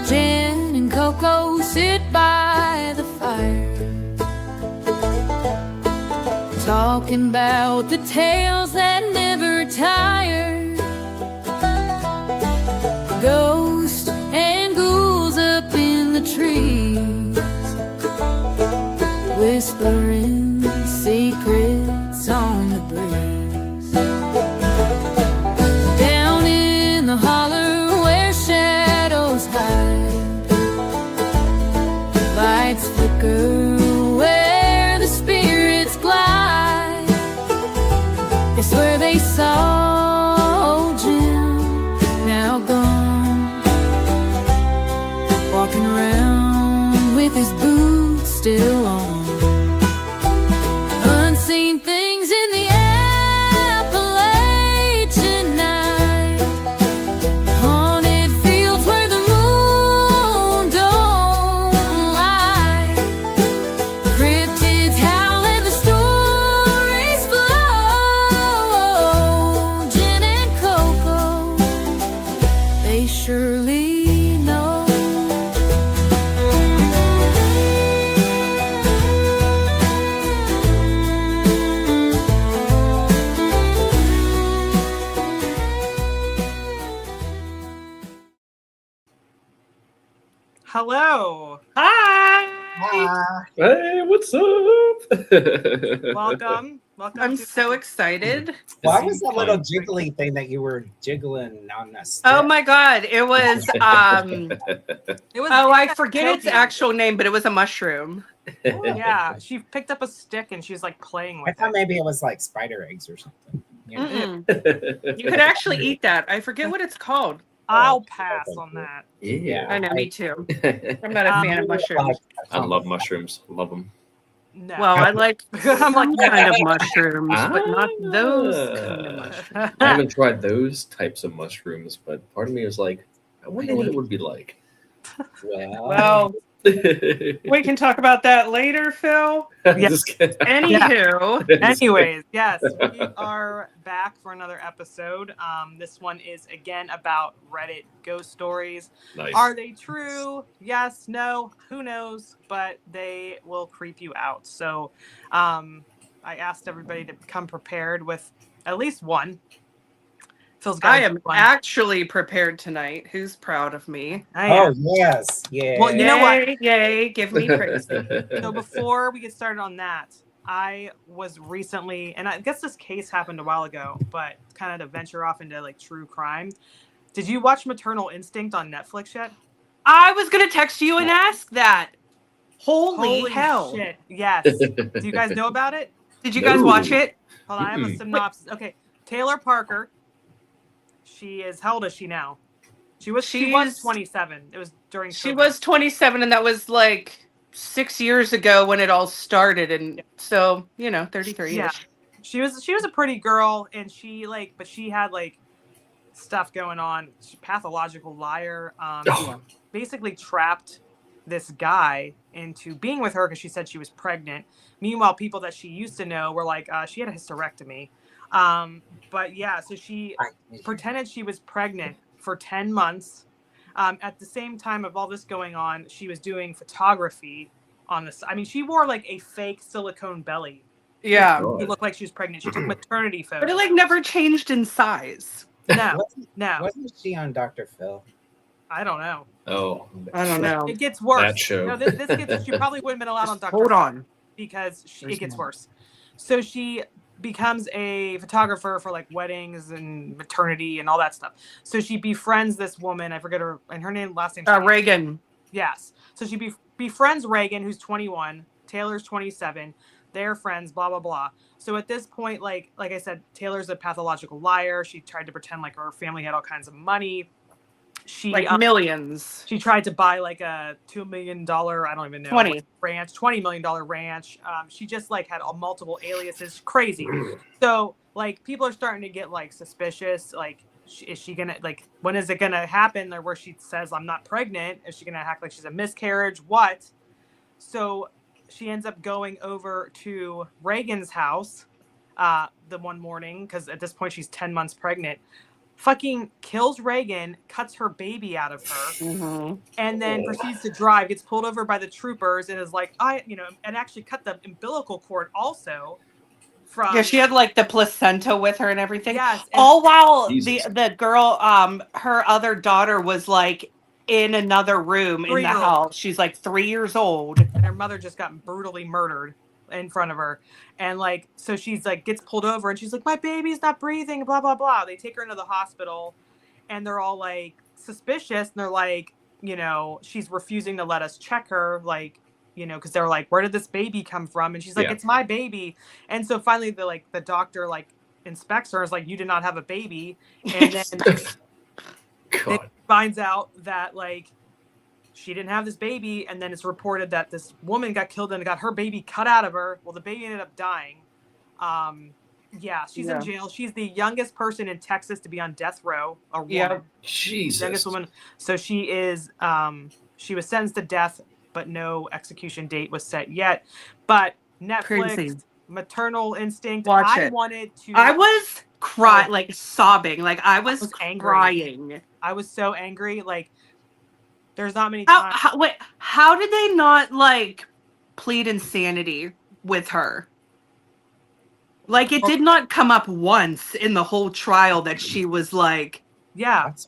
Jen and Coco sit by the fire, talking about the tales that never tire. Ghosts and ghouls up in the trees, whispering secrets on the breeze. Down in the holler where shadows hide, lights flicker where the spirits glide. It's where they saw Jim, now gone, walking around with his boots still on. Unseen things in the Appalachian night, haunted fields where the moon don't lie. Cryptids howl and the stories flow. Jen and Coco, they surely know. Hello. Hi. Hey, what's up? Welcome. Welcome. I'm to- so excited. Why was that little jiggly thing that you were jiggling on the stick? Oh my god, it was It was. oh, I forget its Toby. actual name, but it was a mushroom. Yeah, she picked up a stick and she was like playing I with thought it. maybe it was like spider eggs or something. Yeah. Mm-mm. You could actually eat that. I forget what it's called. I'll pass on that. Yeah. I know, me too. I'm not a fan of mushrooms. I love mushrooms. Love them. No. Well, I like I'm some like, kind of mushrooms, but not those kind of Ah. mushrooms. I haven't tried those types of mushrooms, but part of me is like, I wonder what it would be like. Well, we can talk about that later, Phil. Just kidding. Anywho, anyways, yes, we are back for another episode. This one is again about Reddit ghost stories. Nice. Are they true? Yes, no, who knows? But they will creep you out. So I asked everybody to come prepared with at least one. Phil's got I am one. actually prepared tonight. Who's proud of me? I Oh am. yes, yeah. Well, you know what? Yay, give me praise. So before we get started on that, I was recently, and I guess this case happened a while ago, but kind of to venture off into like true crime. Did you watch Maternal Instinct on Netflix yet? I was gonna text you and ask that. Holy hell. shit! Yes. Do you guys know about it? Did you guys No. watch it? Hold on, I have a Mm-mm. synopsis. Okay, Taylor Parker. She is. How old is she now? She was She's- 27. It was during. She COVID. was 27, and that was like 6 years ago when it all started, and so 33. Yeah. She was a pretty girl, and she but she had like stuff going on. She's a pathological liar. Oh. Basically trapped this guy into being with her because she said she was pregnant. Meanwhile, people that she used to know were like, she had a hysterectomy. But yeah, so she pretended she was pregnant for 10 months. At the same time of all this going on, she was doing photography on this. I mean, she wore like a fake silicone belly. Yeah, It looked like she was pregnant. She took maternity photos. but it like never changed in size. No, no, Wasn't she on Dr. Phil? I don't know. Oh, I don't know. It gets worse. That show. No, this gets. She probably wouldn't have been allowed on Dr. Hold Phil on. because There's it gets more. worse. So she becomes a photographer for like weddings and maternity and all that stuff. So she befriends this woman. I forget her and her last name. Reagan. Yes. So she befriends Reagan, who's 21. Taylor's 27. They're friends. Blah blah blah. So at this point, like I said, Taylor's a pathological liar. She tried to pretend like her family had all kinds of money. She Like millions. She tried to buy like a $2 million, I don't even know, 20. ranch, $20 million ranch. She just like had multiple aliases. Crazy. So like people are starting to get like suspicious. Like, is she gonna when is it gonna happen? Or where she says I'm not pregnant? Is she gonna act like she's a miscarriage? What? So she ends up going over to Reagan's house. the one morning, because at this point she's 10 months pregnant, fucking kills Reagan, cuts her baby out of her, and then proceeds to drive, gets pulled over by the troopers, and is like, and actually cut the umbilical cord also from. Yeah, she had like the placenta with her and everything. Yes. All while Jesus. the girl, her other daughter was like in another room in the house. She's like 3 years old. And her mother just got brutally murdered in front of her. And like, so she's like, gets pulled over and she's like, my baby's not breathing, blah, blah, blah. They take her into the hospital and they're all like suspicious. And they're like, she's refusing to let us check her. Like, because they're like, where did this baby come from? And she's like, it's my baby. And so finally the doctor like inspects her and is like, you did not have a baby. And then it finds out that like, she didn't have this baby, and then it's reported that this woman got killed and got her baby cut out of her. Well, the baby ended up dying. She's in jail. She's the youngest person in Texas to be on death row. A woman. Jesus. Youngest woman. So she is. She was sentenced to death, but no execution date was set yet. But Netflix, Crazy. Maternal Instinct. Watch I it. wanted to. I was crying, like sobbing, like I was angry. crying. I was so angry, like. There's not many times. How did they not like plead insanity with her? Like it did not come up once in the whole trial that she was like,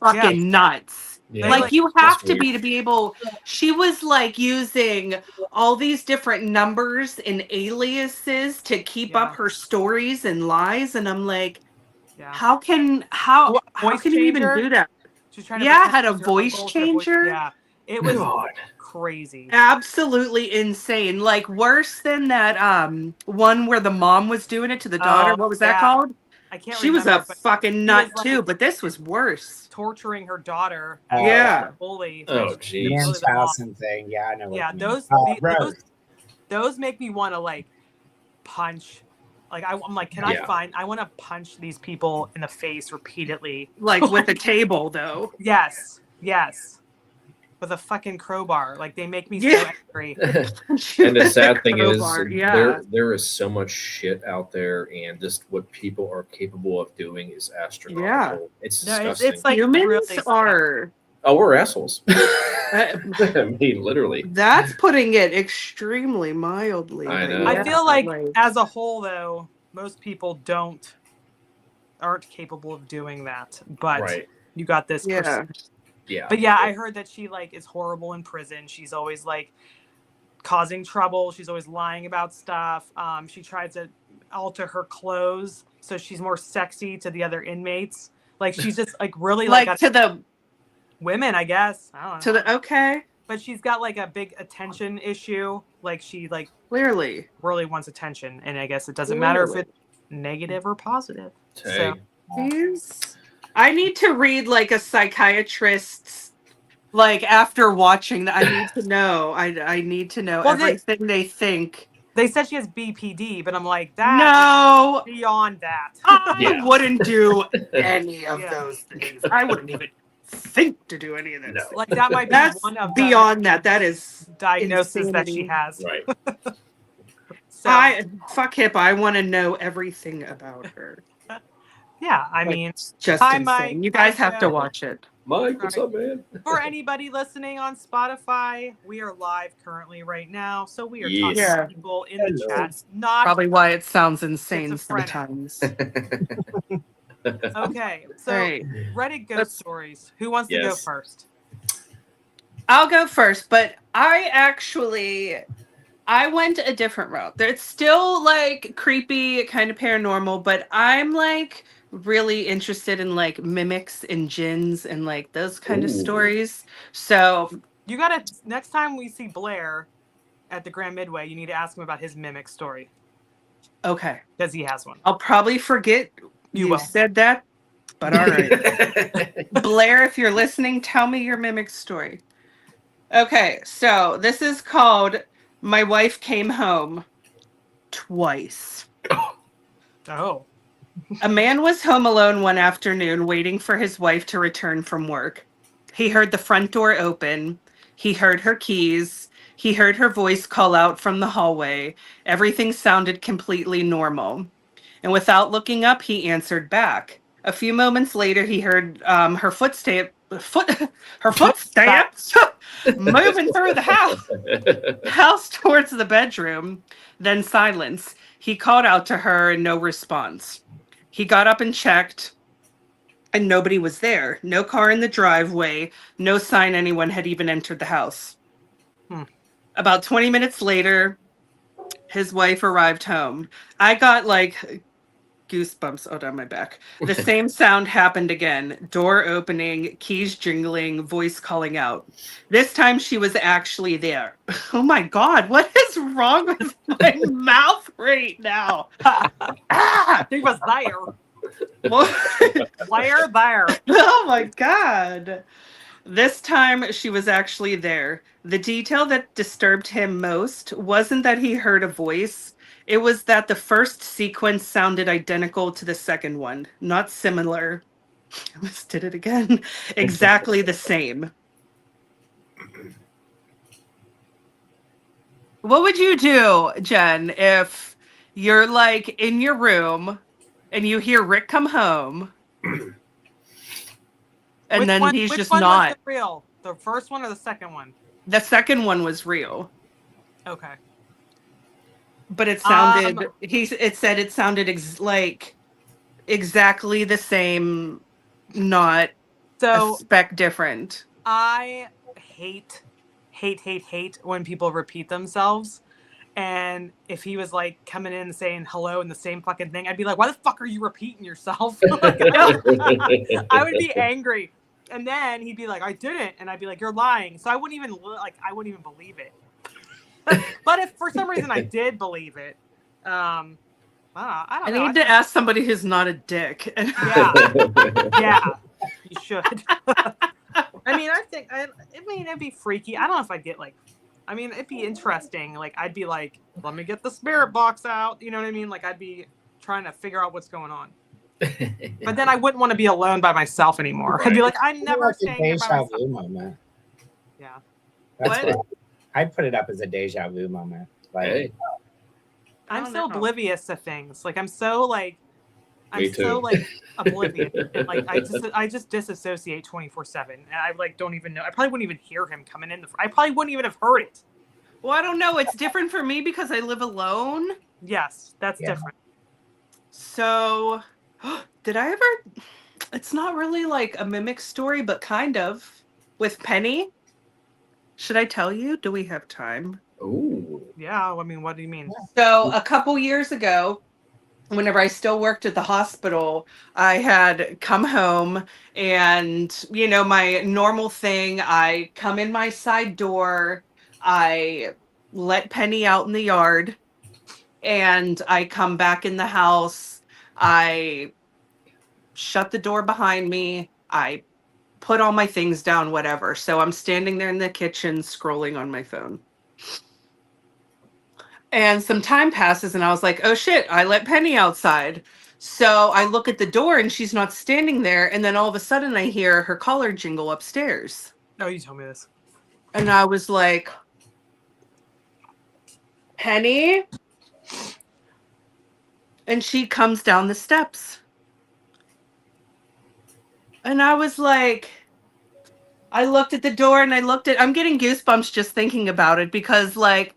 fucking nuts. Yeah, like you have to weird. be able. She was like using all these different numbers and aliases to keep up her stories and lies, and I'm like, how can you even do that? She's trying to had a voice changer. Yeah, it was crazy. Absolutely insane. Like worse than that one where the mom was doing it to the daughter. What was that called? I can't She remember, was a fucking nut like, too, but this was worse. Torturing her daughter. Yeah. Bully. Oh, geez. The Anspassen thing. Yeah, I know. Yeah, those make me want to like punch. Like I'm like, I want to punch these people in the face repeatedly. Like with a table though. Yes. With a fucking crowbar. Like they make me so angry. And the sad thing is there is so much shit out there, and just what people are capable of doing is astronomical. Yeah. It's disgusting. It's like humans really are we're assholes. I mean, literally. That's putting it extremely mildly. I know. I feel like as a whole though, most people aren't capable of doing that. But you got this person. Yeah. But yeah, I heard that she like is horrible in prison. She's always like causing trouble. She's always lying about stuff. She tries to alter her clothes so she's more sexy to the other inmates. Like she's just like really like to the women, I guess. I don't know. Okay. But she's got like a big attention issue. Like she like clearly really wants attention, and I guess it doesn't matter if it's negative or positive. So I need to read like a psychiatrist's, like after watching that. I need to know. I need to know everything they think. They said she has BPD, but I'm like, that is beyond that. I wouldn't do any of those things. I wouldn't even think to do any of that. No. Like that might be one of beyond that. That is diagnosis that she has. Right. Fuck HIPAA. I want to know everything about her. Yeah, I mean, it's just hi, insane. Mike. You guys have to watch it. Mike, what's up, man? For anybody listening on Spotify, we are live currently right now, so we are talking to people in the chat. Not probably why it sounds insane sometimes. Okay, so Reddit ghost stories. Who wants to go first? I'll go first, but I went a different route. It's still like creepy, kind of paranormal, but I'm like really interested in like mimics and jinns and like those kind of stories. So you gotta, next time we see Blair at the Grand Midway, you need to ask him about his mimic story. Okay. Because he has one. I'll probably forget you said that, but all right. Blair, if you're listening, tell me your mimic story. Okay, so this is called My Wife Came Home Twice. Oh. A man was home alone one afternoon waiting for his wife to return from work. He heard the front door open. He heard her keys. He heard her voice call out from the hallway. Everything sounded completely normal. And without looking up, he answered back. A few moments later, he heard her footsteps moving through the house towards the bedroom. Then silence. He called out to her and no response. He got up and checked, and nobody was there. No car in the driveway. No sign anyone had even entered the house. About 20 minutes later, his wife arrived home. I got like goosebumps all down my back. The same sound happened again. Door opening, keys jingling, voice calling out. This time she was actually there. Oh my God, what is wrong with my mouth right now? He was there. There. Oh my God. This time she was actually there. The detail that disturbed him most wasn't that he heard a voice. It was that the first sequence sounded identical to the second one. Not similar. I almost did it again. Exactly the same. What would you do, Jen, if you're like in your room and you hear Rick come home and then he's just not was real? The first one or the second one? The second one was real. Okay. But it sounded it sounded like exactly the same, not a speck different. I hate when people repeat themselves. And if he was like coming in and saying hello and the same fucking thing, I'd be like, why the fuck are you repeating yourself? I would be angry. And then he'd be like, I didn't. And I'd be like, you're lying. So I wouldn't even believe it. But if for some reason I did believe it, I don't know. I need to ask somebody who's not a dick. Yeah, you should. I mean, it'd be freaky. I don't know if I'd get like, it'd be interesting. Like, I'd be like, let me get the spirit box out. You know what I mean? Like, I'd be trying to figure out what's going on. But then I wouldn't want to be alone by myself anymore. Right. I'd be like, I'm never staying here by myself. Moment. Yeah. That's what I'd put it up as a deja vu moment. Like, hey. I'm so oblivious to things. Like, I'm so oblivious. And, like, I just disassociate 24/7. And I like don't even know. I probably wouldn't even hear him coming in. I probably wouldn't even have heard it. Well, I don't know. It's different for me because I live alone. Yes, that's different. So, did I ever? It's not really like a mimic story, but kind of with Penny. Should I tell you? Do we have time? Oh. Yeah, I mean, what do you mean? So a couple years ago, whenever I still worked at the hospital, I had come home and, my normal thing, I come in my side door, I let Penny out in the yard, and I come back in the house, I shut the door behind me, I put all my things down, whatever. So I'm standing there in the kitchen scrolling on my phone. And some time passes and I was like, oh shit, I let Penny outside. So I look at the door and she's not standing there. And then all of a sudden I hear her collar jingle upstairs. Oh, you told me this. And I was like, Penny? And she comes down the steps. And I was like, I looked at the door and I'm getting goosebumps just thinking about it because, like,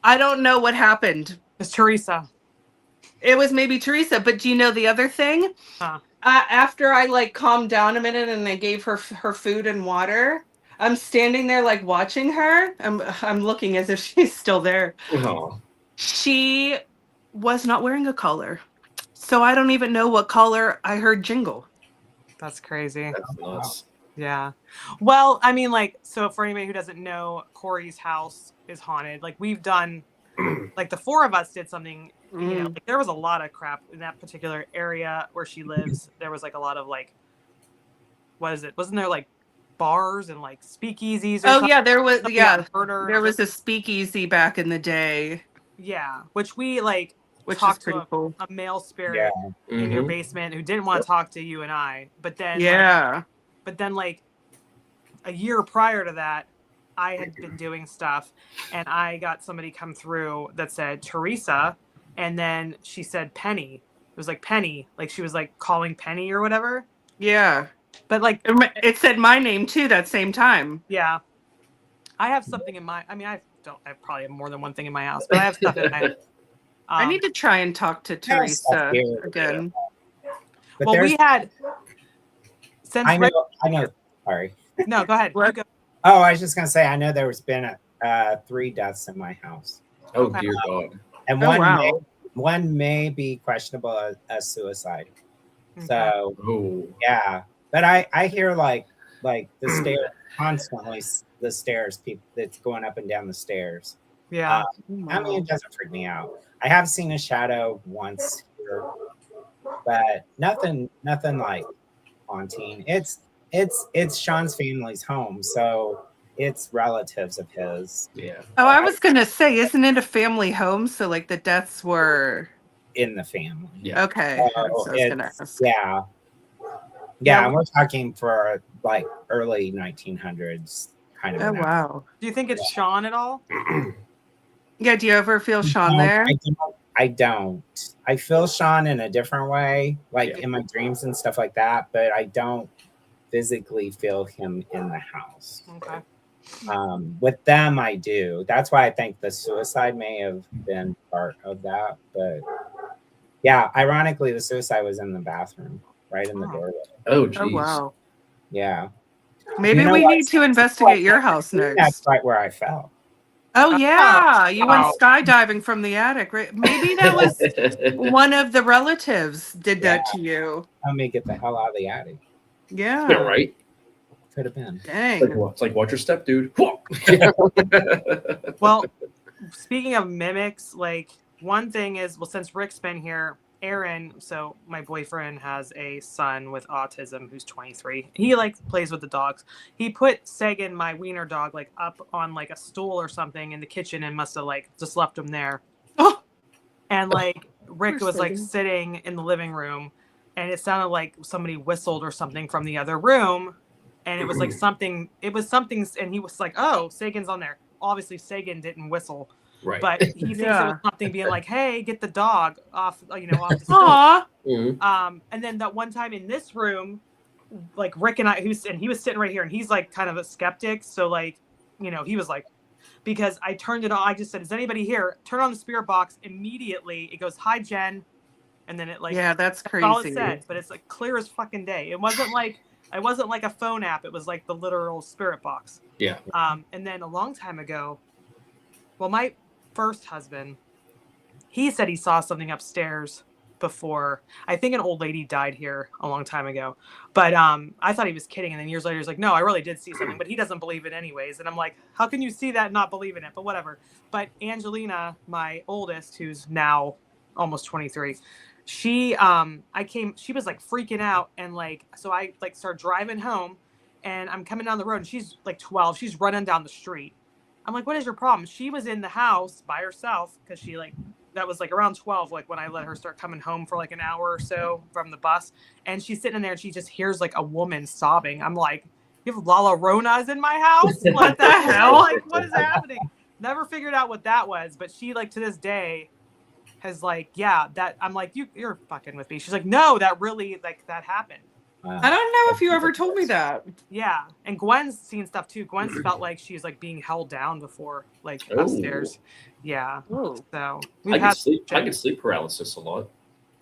I don't know what happened. It's Teresa. It was maybe Teresa, but do you know the other thing? Huh. After I, like, calmed down a minute and I gave her food and water, I'm standing there, like, watching her. I'm looking as if she's still there. Oh. She was not wearing a collar. So I don't even know what collar I heard jingle. That's crazy. That's nuts. Yeah. Well, I mean, like, so for anybody who doesn't know, Corey's house is haunted. Like, we've done, like, the four of us did something, like, there was a lot of crap in that particular area where she lives. There was, like, a lot of, like, what is it? Wasn't there, like, bars and, like, speakeasies? Or something? Yeah, there was, Murder. There was a speakeasy back in the day. Yeah, which we, like, which talked is pretty to cool. A male spirit in your basement who didn't want to talk to you and I, but then like a year prior to that, I had been doing stuff and I got somebody come through that said, Teresa and then she said Penny. It was like Penny, like she was like calling Penny or whatever. Yeah. But like it said my name too that same time. Yeah. I have something in my, I mean, I probably have more than one thing in my house, but I have stuff in my I need to try and talk to Teresa again. But well, we had since I know. Sorry. No, go ahead. You go. Oh, I was just gonna say I know there's been 3 deaths in my house. Oh dear God! And one may be questionable as suicide. Okay. So yeah, but I hear like the stairs constantly. The stairs, people that's going up and down the stairs. Yeah. I mean, it doesn't freak me out. I have seen a shadow once here, but nothing like haunting. It's Sean's family's home, so it's relatives of his. Yeah. Oh, I was gonna say, isn't it a family home? So like the deaths were in the family. Yeah. Okay. So That's what I was gonna ask. Yeah. We're talking for like early 1900s kind of. Oh wow. Do you think it's Sean at all? Yeah. Do you ever feel Sean there? I don't. I feel Sean in a different way, like in my dreams and stuff like that, but I don't physically feel him in the house. Okay. With them, I do. That's why I think the suicide may have been part of that. But yeah, ironically, the suicide was in the bathroom, right in the doorway. Oh, geez. Oh wow. Yeah. Maybe we need to investigate your house next. That's right where I fell. Oh yeah, you went skydiving from the attic, right? Maybe that was one of the relatives did that to you. Let me get the hell out of the attic. Yeah. Yeah, right. Could have been. Dang. It's like watch your step, dude. Well, speaking of mimics, like one thing is, well, since Rick's been here, Aaron, so my boyfriend has a son with autism who's 23. He like plays with the dogs. He put Sagan, my wiener dog, like up on like a stool or something in the kitchen and must have like just left him there. Oh. And like Rick Poor was like Sagan. sitting in the living room and it sounded like somebody whistled or something from the other room. And it was like something, and he was like, oh, Sagan's on there. Obviously Sagan didn't whistle. Right. But he thinks it was something being like, "Hey, get the dog off the stool." Aw. Mhm. And then that one time in this room, like Rick and he was sitting right here, and he's like kind of a skeptic, so like, he was like, because I turned it on, I just said, "Is anybody here?" Turn on the spirit box. Immediately, it goes, "Hi, Jen," and then it like, Yeah, that's crazy. all it said, but it's like clear as fucking day. It wasn't like a phone app. It was like the literal spirit box. Yeah. And then a long time ago, well, my first husband, he said he saw something upstairs before. I think an old lady died here a long time ago, but I thought he was kidding, and then years later he's like, no, I really did see something, but he doesn't believe it anyways. And I'm like, how can you see that and not believe in it? But whatever. But Angelina, my oldest, who's now almost 23, she was like freaking out, and like, so I like start driving home, and I'm coming down the road, and she's like 12, she's running down the street. I'm like, what is your problem? She was in the house by herself because she like, that was like around 12, like when I let her start coming home for like an hour or so from the bus. And she's sitting in there and she just hears like a woman sobbing. I'm like, you have La Lloronas in my house? What the hell? Like, what is happening? Never figured out what that was. But she like to this day has like, yeah, that I'm like, you're fucking with me. She's like, no, that really like that happened. I don't know if you ever told me that. Yeah, and Gwen's seen stuff too. Gwen's felt like she's like being held down before, like upstairs. Yeah. Ooh. So I get sleep paralysis a lot.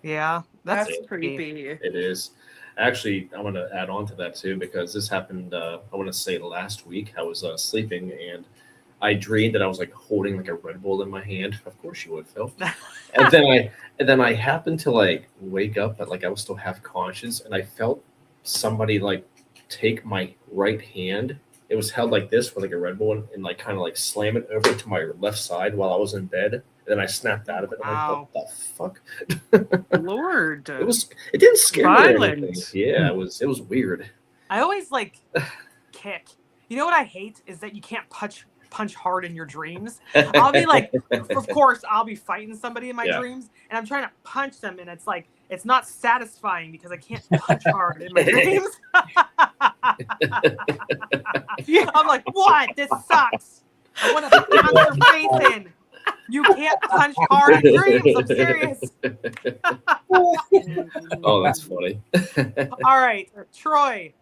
Yeah, That's creepy. It is. Actually, I want to add on to that too, because this happened, I want to say last week. I was sleeping and I dreamed that I was like holding like a Red Bull in my hand. Of course you would, Phil. And then I happened to like wake up, but like I was still half conscious, and I felt somebody like take my right hand. It was held like this with like a Red Bull, and like kind of like slam it over to my left side while I was in bed. And then I snapped out of it. I'm Wow. like, what the fuck? Lord. It didn't scare me or Violent. anything. Yeah, it was weird. I always like kick. You know what I hate is that you can't punch hard in your dreams. I'll be like, of course, I'll be fighting somebody in my dreams, and I'm trying to punch them, and it's like, it's not satisfying because I can't punch hard in my dreams. I'm like, what? This sucks. I want to pound their face in. You can't punch hard in dreams. I'm serious. Oh, that's funny. All right, Troy.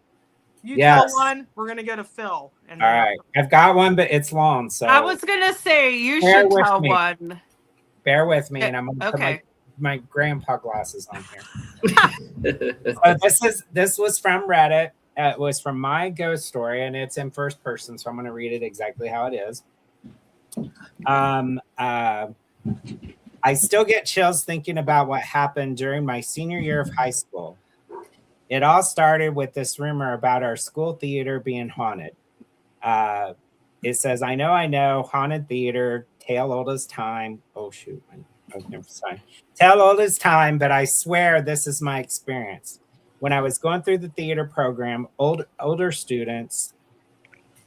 You Yes. tell one. We're gonna go to Phill. And All right. I've got one, but it's long. So I was gonna say you Bear should with tell me. one. bear with me, and I'm gonna Okay. put my grandpa glasses on here. So this was from Reddit. It was from my ghost story, and it's in first person, so I'm going to read it exactly how it is. I still get chills thinking about what happened during my senior year of high school. It all started with this rumor about our school theater being haunted. It says, I know, haunted theater, tale old as time. Oh, shoot. Sorry. Tale old as time, but I swear this is my experience. When I was going through the theater program, older students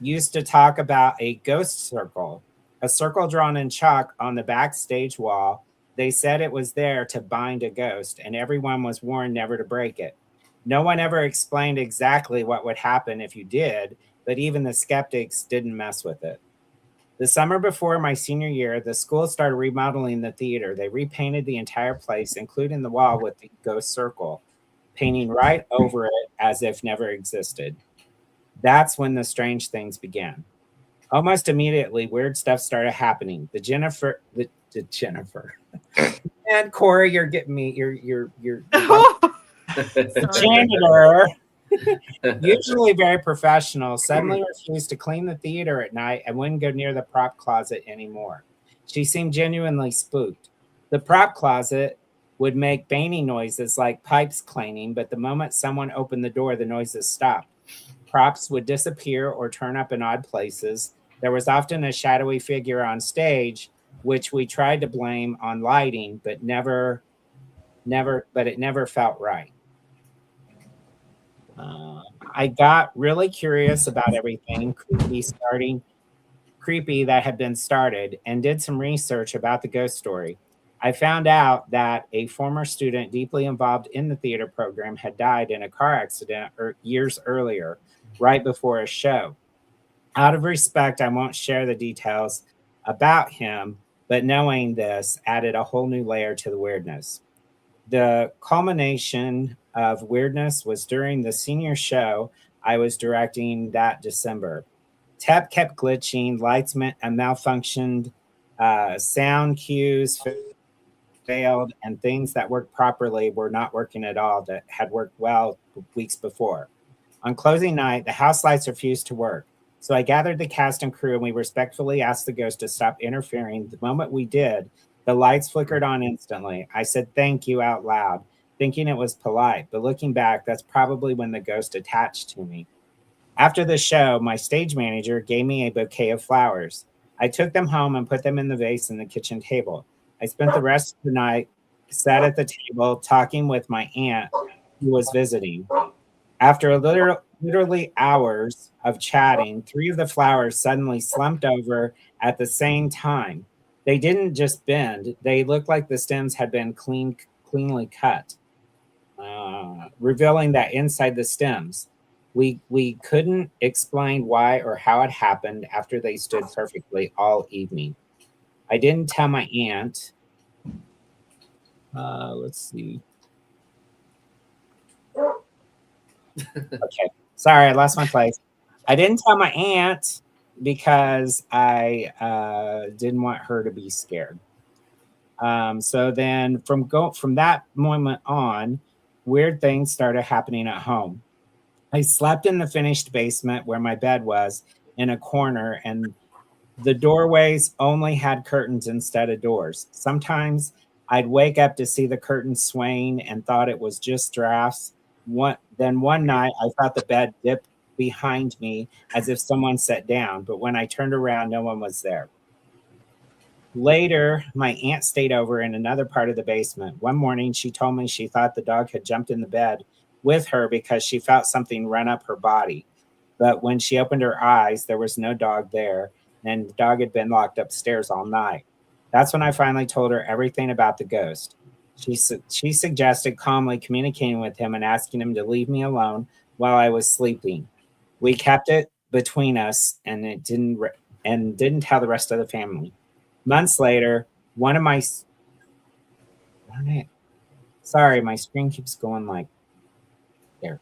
used to talk about a ghost circle, a circle drawn in chalk on the backstage wall. They said it was there to bind a ghost, and everyone was warned never to break it. No one ever explained exactly what would happen if you did, but even the skeptics didn't mess with it. The summer before my senior year, the school started remodeling the theater. They repainted the entire place, including the wall with the ghost circle, painting right over it as if never existed. That's when the strange things began. Almost immediately, weird stuff started happening. The Jennifer, and Corey, you're getting me. You're the janitor, usually very professional, suddenly refused to clean the theater at night and wouldn't go near the prop closet anymore. She seemed genuinely spooked. The prop closet would make banging noises like pipes cleaning, but the moment someone opened the door, the noises stopped. Props would disappear or turn up in odd places. There was often a shadowy figure on stage, which we tried to blame on lighting, but it never felt right. I got really curious about everything creepy that had been started, and did some research about the ghost story. I found out that a former student deeply involved in the theater program had died in a car accident years earlier, right before a show. Out of respect, I won't share the details about him, but knowing this added a whole new layer to the weirdness. The culmination of weirdness was during the senior show I was directing that December. Tep kept glitching, lights malfunctioned, sound cues failed, and things that worked properly were not working at all that had worked well weeks before. On closing night, the house lights refused to work. So I gathered the cast and crew, and we respectfully asked the ghost to stop interfering. The moment we did, the lights flickered on instantly. I said thank you out loud, thinking it was polite, but looking back, that's probably when the ghost attached to me. After the show, my stage manager gave me a bouquet of flowers. I took them home and put them in the vase in the kitchen table. I spent the rest of the night sat at the table talking with my aunt who was visiting. After literally hours of chatting, 3 of the flowers suddenly slumped over at the same time. They didn't just bend, they looked like the stems had been cleanly cut, revealing that inside the stems, we couldn't explain why or how it happened after they stood perfectly all evening. I didn't tell my aunt. Let's see. Okay. Sorry, I lost my place. I didn't tell my aunt because I didn't want her to be scared. So then from that moment on, weird things started happening at home. I slept in the finished basement where my bed was in a corner, and the doorways only had curtains instead of doors. Sometimes I'd wake up to see the curtains swaying and thought it was just drafts. Then one night I thought the bed dipped behind me as if someone sat down, but when I turned around, no one was there. Later, my aunt stayed over in another part of the basement. One morning, she told me she thought the dog had jumped in the bed with her because she felt something run up her body. But when she opened her eyes, there was no dog there, and the dog had been locked upstairs all night. That's when I finally told her everything about the ghost. She suggested calmly communicating with him and asking him to leave me alone while I was sleeping. We kept it between us and didn't tell the rest of the family. Months later, one of my darn it. Sorry, my screen keeps going like there.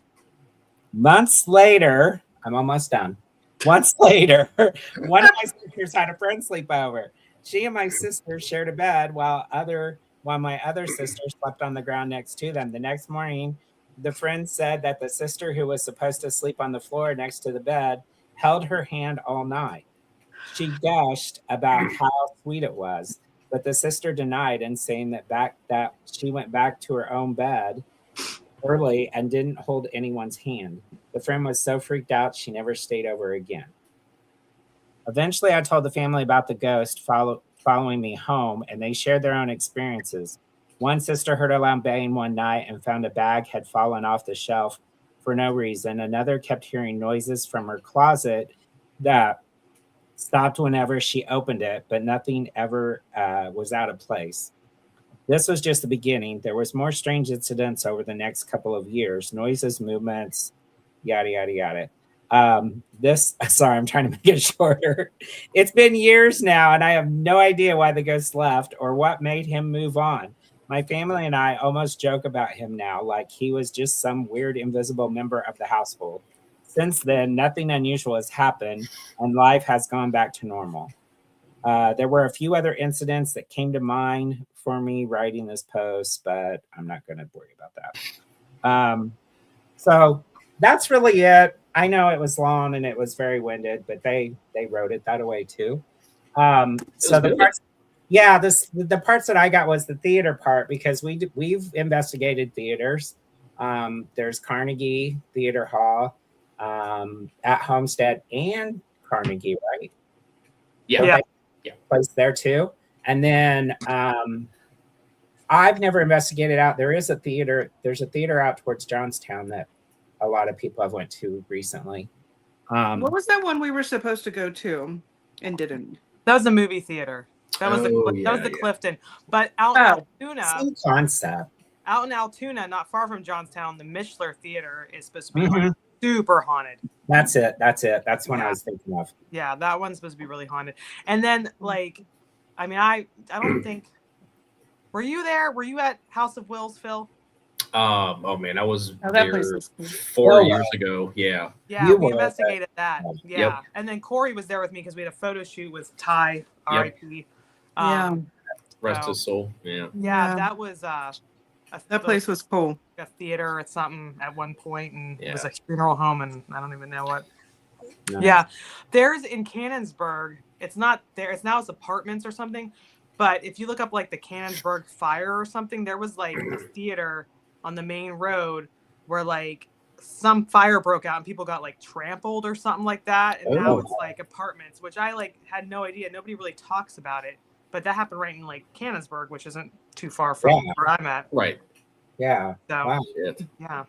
Months later, I'm almost done. Months later, one of my sisters had a friend sleepover. She and my sister shared a bed while my other sister slept on the ground next to them. The next morning, the friend said that the sister who was supposed to sleep on the floor next to the bed held her hand all night. She gushed about how sweet it was, but the sister denied and saying that she went back to her own bed early and didn't hold anyone's hand. The friend was so freaked out she never stayed over again. Eventually, I told the family about the ghost following me home, and they shared their own experiences. One sister heard a loud bang one night and found a bag had fallen off the shelf for no reason. Another kept hearing noises from her closet that stopped whenever she opened it, but nothing ever was out of place. This was just the beginning. There was more strange incidents over the next couple of years, noises, movements, yada, yada, yada. Sorry, I'm trying to make it shorter. It's been years now, and I have no idea why the ghost left or what made him move on. My family and I almost joke about him now, like he was just some weird invisible member of the household. Since then, nothing unusual has happened, and life has gone back to normal. There were a few other incidents that came to mind for me writing this post, but I'm not going to worry about that. So that's really it. I know it was long and it was very winded, but they wrote it that way too. So the parts, the parts that I got was the theater part because we've investigated theaters. There's Carnegie Theater Hall at Homestead and Carnegie, right? Yeah. Place there too. And then I've never investigated out. There's a theater out towards Johnstown that a lot of people have went to recently. What was that one we were supposed to go to and didn't? That was the movie theater. That was the Clifton. But out in Altoona, same concept. Out in Altoona, not far from Johnstown, the Mishler Theater is supposed to be like super haunted. That's it. That's what I was thinking of. Yeah, that one's supposed to be really haunted. And then I don't think. Were you there? Were you at House of Wills, Phill? Oh man, I was that there place is cool. 4 years ago. Yeah. Yeah, we investigated that. Yeah. Yep. And then Corey was there with me because we had a photo shoot with Ty, R.I.P. Rest his soul. Yeah. Yeah, that was that place was cool. A theater or something at one point, and it was a funeral home, and I don't even know what. No. Yeah, there's in Cannonsburg. It's not there. It's apartments or something. But if you look up like the Cannonsburg fire or something, there was like a theater on the main road where like some fire broke out and people got like trampled or something like that. And now it's like apartments, which I like had no idea. Nobody really talks about it, but that happened right in like Cannonsburg, which isn't too far from where I'm at. Right. Yeah. So, wow. Yeah.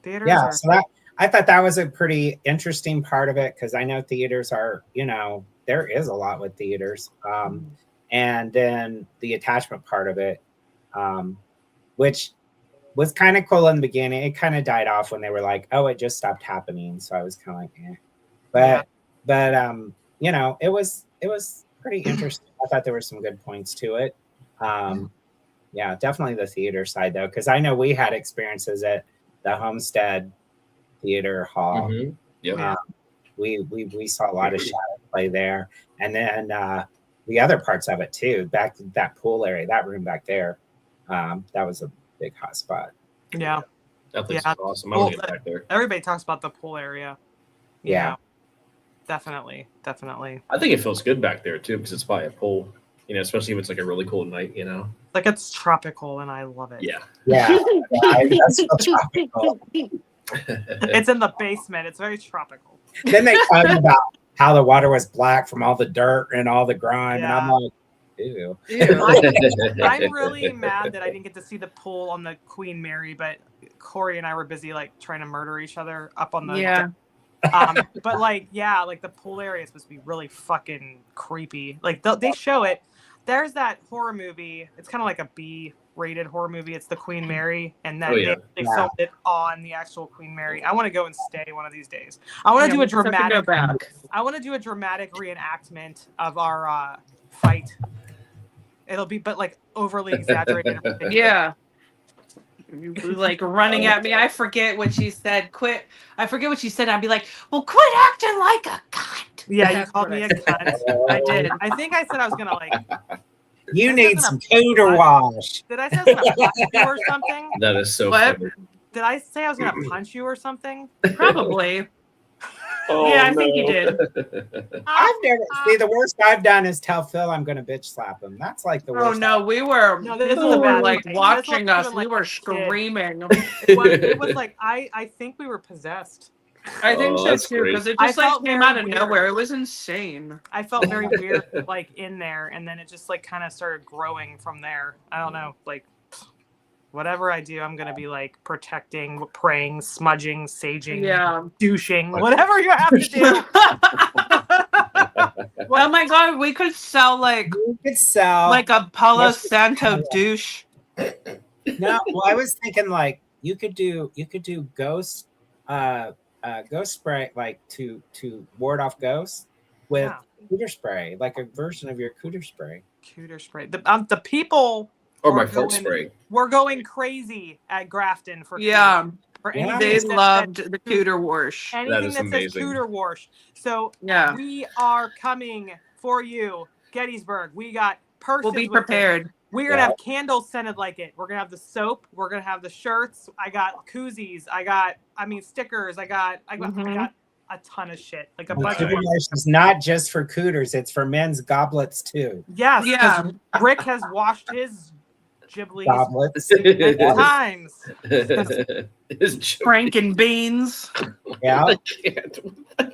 Theaters. Yeah. So I thought that was a pretty interesting part of it because I know theaters are, there is a lot with theaters. And then the attachment part of it, which was kind of cool in the beginning. It kind of died off when they were like, "Oh, it just stopped happening." So I was kind of like, "Eh," but it was pretty interesting. I thought there were some good points to it. Yeah, definitely the theater side though, because I know we had experiences at the Homestead Theater Hall. Mm-hmm. Yep. We saw a lot of shadow play there, and then the other parts of it too. Back to that pool area, that room back there, that was a big hot spot. Yeah. That place is awesome. I want to get back there. Everybody talks about the pool area. Yeah. Definitely. I think it feels good back there too because it's by a pool. Especially if it's like a really cold night. Like it's tropical and I love it. Yeah. Yeah. That's so tropical. It's in the basement. It's very tropical. Then they talk about how the water was black from all the dirt and all the grime, and I'm like, ew. I'm really mad that I didn't get to see the pool on the Queen Mary, but Corey and I were busy like trying to murder each other up on the but like the pool area is supposed to be really fucking creepy. Like they show it. There's that horror movie. It's kind of like a B-rated horror movie. It's the Queen Mary, and then they filmed it on the actual Queen Mary. I want to go and stay one of these days. I want to do a dramatic. I want to do a dramatic reenactment of our fight It'll be, but like overly exaggerated. Yeah. You like running at me. I forget what she said. I forget what she said. I'd be like, well, quit acting like a cunt. Yeah, you That's called what me I a said. cunt. I did. I think I said I was gonna like. You I need said some I'm cooter wash. Did I say I was gonna punch you or something? That is so What? funny. Did I say I was gonna punch you or something? Probably. Oh, Yeah, I think you did. I've never see the worst I've done is tell Phil I'm gonna bitch slap him. That's like the Oh worst. no, we were. No, this People was a were bad like fight. watching This us. wasn't We even, were like, a kid. screaming. It was like I think we were possessed. I think Oh, so that's too, great. because it I just like felt came very out of weird. nowhere. It was insane. I felt very weird, like in there, and then it just like kind of started growing from there. I don't know, like whatever I do, I'm gonna be like protecting, praying, smudging, saging, Yeah. douching, whatever you have to do. Oh my god, we could sell like You could sell a Palo Yes. Santo douche. no. Well, I was thinking like you could do ghost ghost spray like to ward off ghosts with Yeah. cooter spray, like a version of your cooter spray. Cooter spray. The people Or my Or fart going- spray. were going crazy at Grafton for Yeah, cooter, for Yeah. anything they that said loved the cooter wash. anything is that says amazing. cooter wash. So Yeah, we are coming for you, Gettysburg. We got purses. we'll be with it. prepared. We're gonna Yeah. have candles scented like it. We're gonna have the soap. We're gonna have the shirts. I got koozies. Stickers. I got a ton of shit. Like a And bunch of cooter wash is not just for cooters; it's for men's goblets too. yes. Yeah. 'Cause Rick has washed his giblies Goblets. many times. It's Franken beans. Yeah. I can't.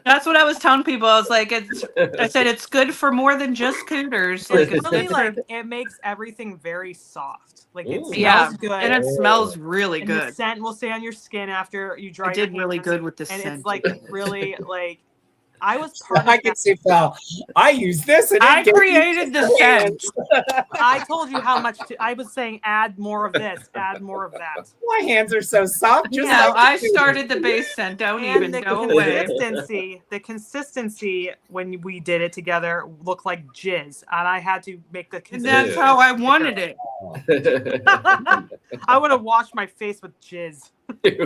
That's what I was telling people. I was like, I said it's good for more than just cooters. Like It's it's really good like for, it makes everything very soft. Like it Ooh. smells yeah, good. and it smells really and the good. scent will stay on your skin after you dry It your did really hands. good with the And scent. it's like really like I was part I of can that. see Phil. I use this. And it I gives me created the hands. scent. I told you how much I was saying add more of this, add more of that. My hands are so soft. Just Yeah, like I the started the base scent. Don't And even the go away. consistency when we did it together looked like jizz. And I had to make the And consistency. that's how I wanted it. I want to wash my face with jizz.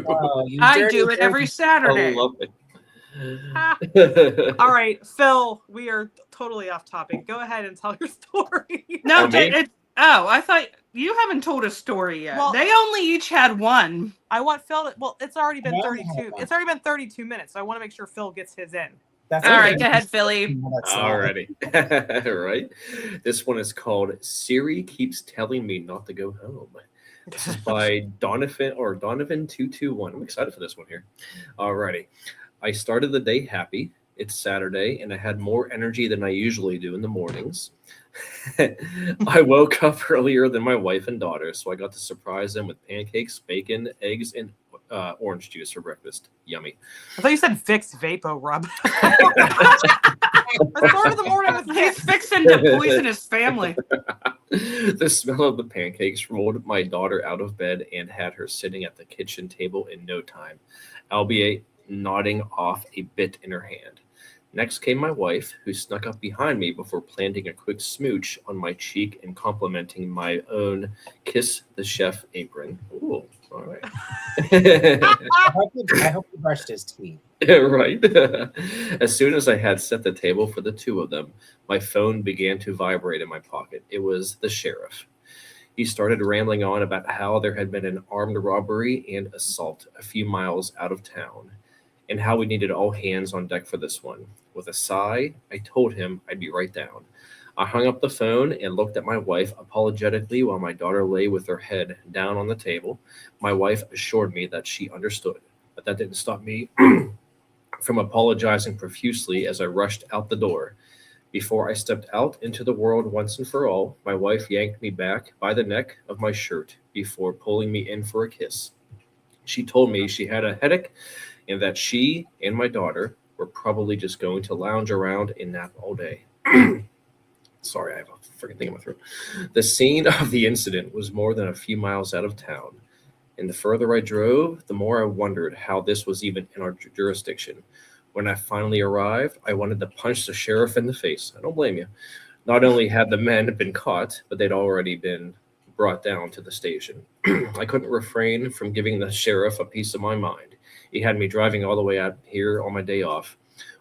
Oh, you I dirty, do it every I Saturday. love it. All right, Phil, we are totally off topic. Go ahead and tell your story. No, Oh, me? I thought you haven't told a story yet. Well- They only each had one. I want Phil to, well, it's already been No. 32. It's already been 32 minutes, so I want to make sure Phil gets his in. That's All okay. right, go ahead, Philly. Alrighty. Right. This one is called Siri Keeps Telling Me Not to Go Home. This is by Donovan221. I'm excited for this one here. Alrighty. I started the day happy. It's Saturday, and I had more energy than I usually do in the mornings. I woke up earlier than my wife and daughter, so I got to surprise them with pancakes, bacon, eggs, and orange juice for breakfast. Yummy. I thought you said Vicks Vapo Rub. I started the morning with He's Vicks. fixing to poison his family. The smell of the pancakes rolled my daughter out of bed and had her sitting at the kitchen table in no time, albeit nodding off a bit in her hand. Next came my wife, who snuck up behind me before planting a quick smooch on my cheek and complimenting my own Kiss the Chef apron. Ooh, all right. I hope you brushed his teeth. Right. As soon as I had set the table for the two of them, my phone began to vibrate in my pocket. It was the sheriff. He started rambling on about how there had been an armed robbery and assault a few miles out of town, and how we needed all hands on deck for this one. With a sigh, I told him I'd be right down. I hung up the phone and looked at my wife apologetically while my daughter lay with her head down on the table. My wife assured me that she understood, but that didn't stop me from apologizing profusely as I rushed out the door. Before I stepped out into the world once and for all, my wife yanked me back by the neck of my shirt before pulling me in for a kiss. She told me she had a headache and that she and my daughter were probably just going to lounge around and nap all day. Sorry, I have a freaking thing in my throat. The scene of the incident was more than a few miles out of town, and the further I drove, the more I wondered how this was even in our jurisdiction. When I finally arrived, I wanted to punch the sheriff in the face. I don't blame you. Not only had the men been caught, but they'd already been brought down to the station. I couldn't refrain from giving the sheriff a piece of my mind. He had me driving all the way out here on my day off,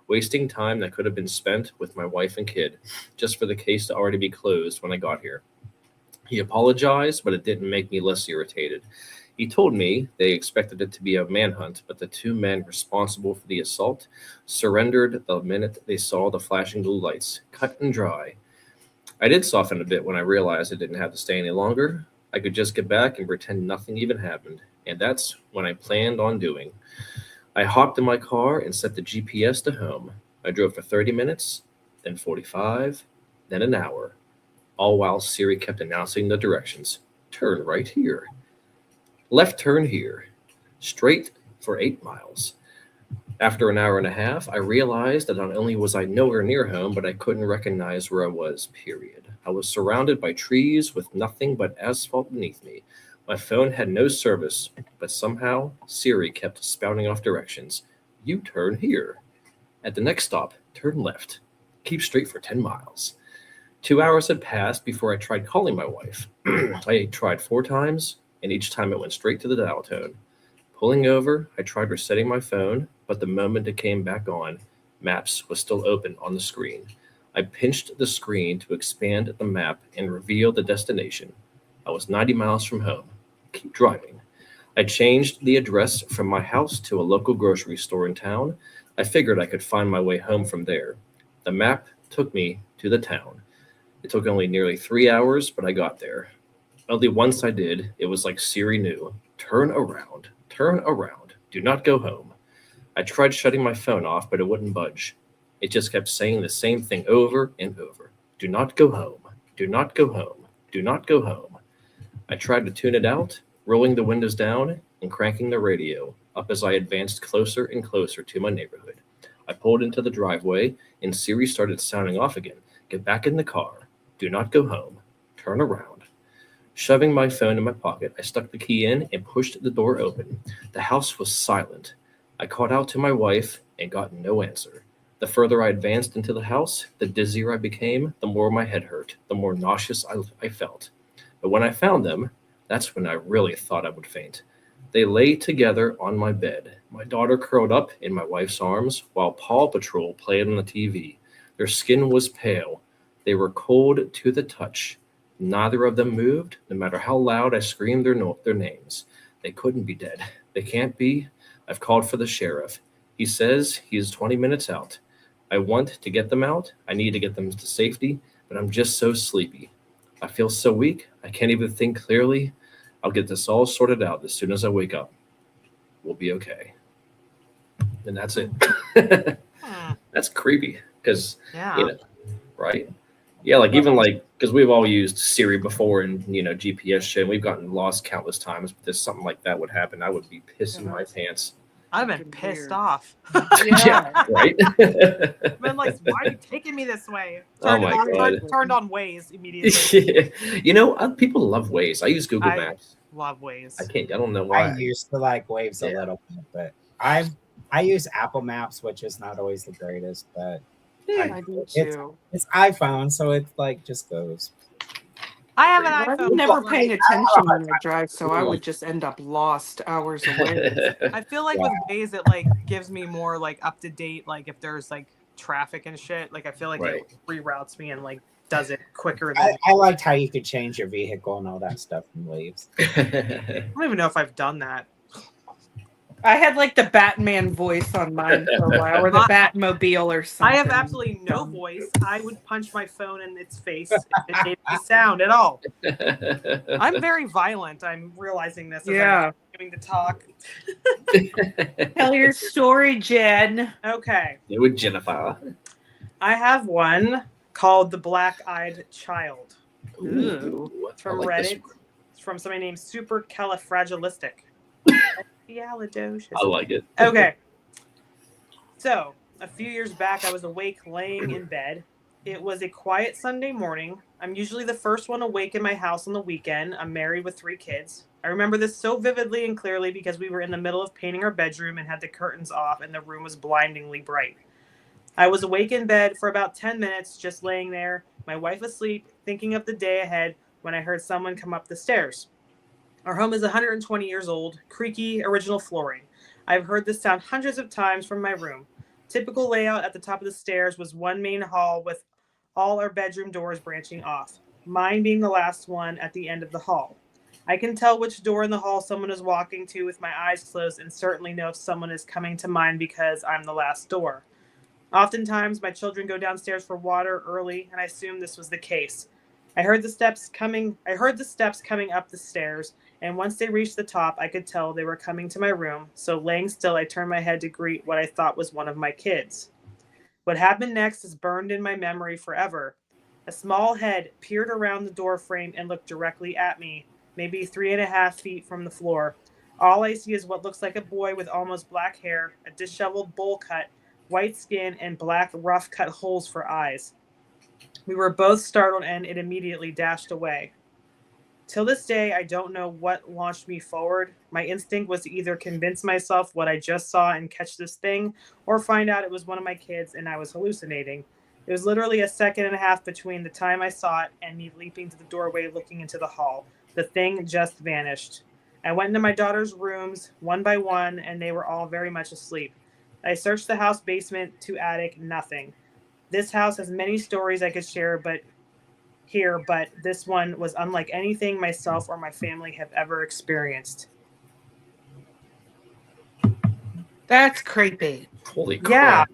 wasting time that could have been spent with my wife and kid, just for the case to already be closed when I got here. He apologized, but it didn't make me less irritated. He told me they expected it to be a manhunt, but the two men responsible for the assault surrendered the minute they saw the flashing blue lights, cut and dry. I did soften a bit when I realized I didn't have to stay any longer. I could just get back and pretend nothing even happened, and that's what I planned on doing. I hopped in my car and set the GPS to home. I drove for 30 minutes, then 45, then an hour, all while Siri kept announcing the directions. Turn right here. Left turn here. Straight for 8 miles. After an hour and a half, I realized that not only was I nowhere near home, but I couldn't recognize where I was, period. I was surrounded by trees with nothing but asphalt beneath me. My phone had no service, but somehow Siri kept spouting off directions. You turn here. At the next stop, turn left. Keep straight for 10 miles. 2 hours had passed before I tried calling my wife. I tried 4 times, and each time it went straight to the dial tone. Pulling over, I tried resetting my phone, but the moment it came back on, Maps was still open on the screen. I pinched the screen to expand the map and reveal the destination. I was 90 miles from home. Keep driving. I changed the address from my house to a local grocery store in town. I figured I could find my way home from there. The map took me to the town. It took only nearly 3 hours, but I got there. Only once I did, it was like Siri knew. Turn around. Turn around. Do not go home. I tried shutting my phone off, but it wouldn't budge. It just kept saying the same thing over and over. Do not go home. Do not go home. Do not go home. I tried to tune it out, rolling the windows down and cranking the radio up as I advanced closer and closer to my neighborhood. I pulled into the driveway, and Siri started sounding off again. Get back in the car. Do not go home. Turn around. Shoving my phone in my pocket, I stuck the key in and pushed the door open. The house was silent. I called out to my wife and got no answer. The further I advanced into the house, the dizzier I became, the more my head hurt, the more nauseous I felt. But when I found them, that's when I really thought I would faint. They lay together on my bed, my daughter curled up in my wife's arms, while Paw Patrol played on the TV. Their skin was pale. They were cold to the touch. Neither of them moved, no matter how loud I screamed their names. They couldn't be dead. They can't be. I've called for the sheriff. He says he's 20 minutes out. I want to get them out. I need to get them to safety, but I'm just so sleepy. I feel so weak. I can't even think clearly. I'll get this all sorted out as soon as I wake up. We'll be okay. And that's it. That's creepy because, right? Yeah, like even like, because we've all used Siri before and, GPS shit, and we've gotten lost countless times. But if something like that would happen, I would be pissing my pants. I've been pissed off. Yeah, right? I've been like, why are you taking me this way? Oh my God. Turned on Waze immediately. People love Waze. I use Google Maps. Love Waze. I don't know why. I used to like Waves a little bit, but I use Apple Maps, which is not always the greatest, but I do too. It's iPhone, so it like just goes. I have an iPhone. I'm never paying attention when I drive, so I would just end up lost hours away. I feel like with Waze, it like gives me more like up to date, like if there's like traffic and shit. Like I feel like it reroutes me and like does it quicker than. I liked how you could change your vehicle and all that stuff in Waves. I don't even know if I've done that. I had like the Batman voice on mine for a while, or the Batmobile or something. I have absolutely no voice. I would punch my phone in its face if it made any sound at all. I'm very violent. I'm realizing this as I'm going to talk. Tell your story, Jen. Okay. It would Jennifer. I have one called The Black-Eyed Child. Ooh. It's from Reddit. It's from somebody named Supercalifragilistic. I like it. Okay. So, a few years back, I was awake laying in bed. It was a quiet Sunday morning. I'm usually the first one awake in my house on the weekend. I'm married with 3 kids. I remember this so vividly and clearly because we were in the middle of painting our bedroom and had the curtains off and the room was blindingly bright. I was awake in bed for about 10 minutes, just laying there, my wife asleep, thinking of the day ahead when I heard someone come up the stairs. Our home is 120 years old, creaky, original flooring. I've heard this sound hundreds of times from my room. Typical layout at the top of the stairs was one main hall with all our bedroom doors branching off, mine being the last one at the end of the hall. I can tell which door in the hall someone is walking to with my eyes closed and certainly know if someone is coming to mine because I'm the last door. Oftentimes, my children go downstairs for water early, and I assumed this was the case. I heard the steps coming up the stairs, and once they reached the top, I could tell they were coming to my room, so laying still, I turned my head to greet what I thought was one of my kids. What happened next is burned in my memory forever. A small head peered around the door frame and looked directly at me, maybe 3.5 feet from the floor. All I see is what looks like a boy with almost black hair, a disheveled bowl cut, white skin, and black rough cut holes for eyes. We were both startled and it immediately dashed away. Till this day, I don't know what launched me forward. My instinct was to either convince myself what I just saw and catch this thing, or find out it was one of my kids and I was hallucinating. It was literally a second and a half between the time I saw it and me leaping to the doorway looking into the hall. The thing just vanished. I went into my daughter's rooms one by one and they were all very much asleep. I searched the house basement to attic, nothing. This house has many stories I could share, but this one was unlike anything myself or my family have ever experienced. That's creepy. Holy Yeah. crap.